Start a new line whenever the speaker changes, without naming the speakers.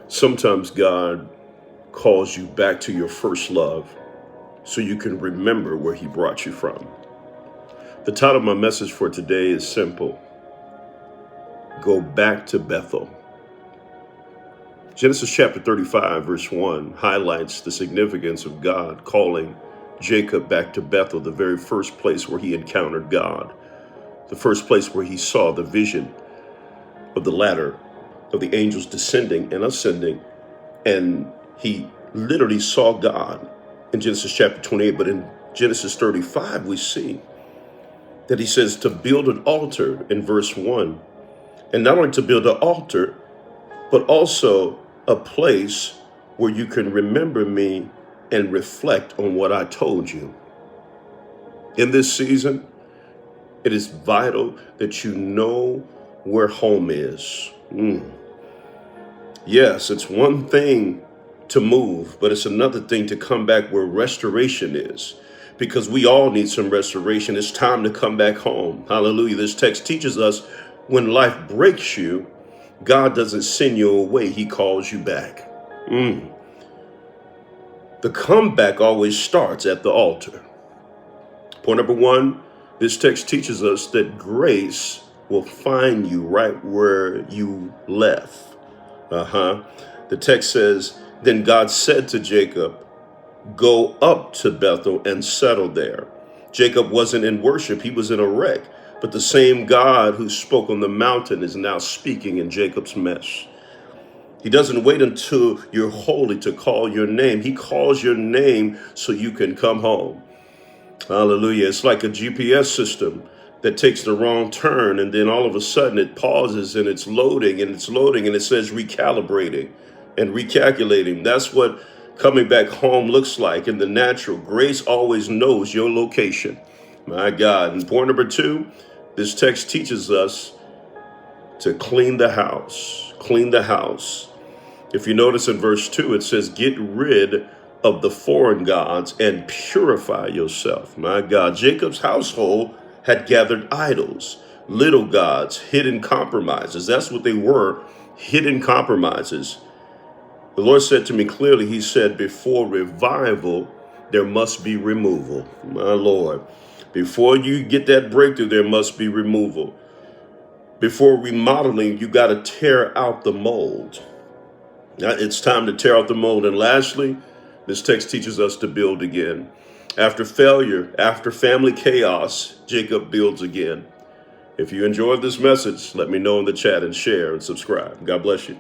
Sometimes God calls you back to your first love so you can remember where he brought you from. The title of my message for today is simple: Go back to Bethel. Genesis chapter 35, verse 1 highlights the significance of God calling Jacob back to Bethel, the very first place where he encountered God, the first place where he saw the vision of the ladder of the angels descending and ascending. And he literally saw God in Genesis chapter 28. But in Genesis 35, we see that he says to build an altar in verse 1. And not only to build an altar, but also a place where you can remember me and reflect on what I told you. In this season, it is vital that you know where home is. Yes, it's one thing to move, but it's another thing to come back where restoration is, because we all need some restoration. It's time to come back home. Hallelujah. This text teaches us when life breaks you, God doesn't send you away. He calls you back. The comeback always starts at the altar. Point number one, this text teaches us that grace will find you right where you left. The text says, then God said to Jacob, go up to Bethel and settle there. Jacob wasn't in worship. He was in a wreck. But the same God who spoke on the mountain is now speaking in Jacob's mess. He doesn't wait until you're holy to call your name. He calls your name so you can come home. Hallelujah. It's like a GPS system that takes the wrong turn, and then all of a sudden it pauses and it's loading and it says recalibrating and recalculating. That's what coming back home looks like in the natural. Grace always knows your location. My God. And point number two, this text teaches us to clean the house. Clean the house. If you notice in verse 2, it says, get rid of the foreign gods and purify yourself. My God. Jacob's household had gathered idols, little gods, hidden compromises. That's what they were, hidden compromises. The Lord said to me clearly, he said, before revival, there must be removal. My Lord. Before you get that breakthrough, there must be removal. Before remodeling, you got to tear out the mold. Now, it's time to tear out the mold. And lastly, this text teaches us to build again. After failure, after family chaos, Jacob builds again. If you enjoyed this message, let me know in the chat and share and subscribe. God bless you.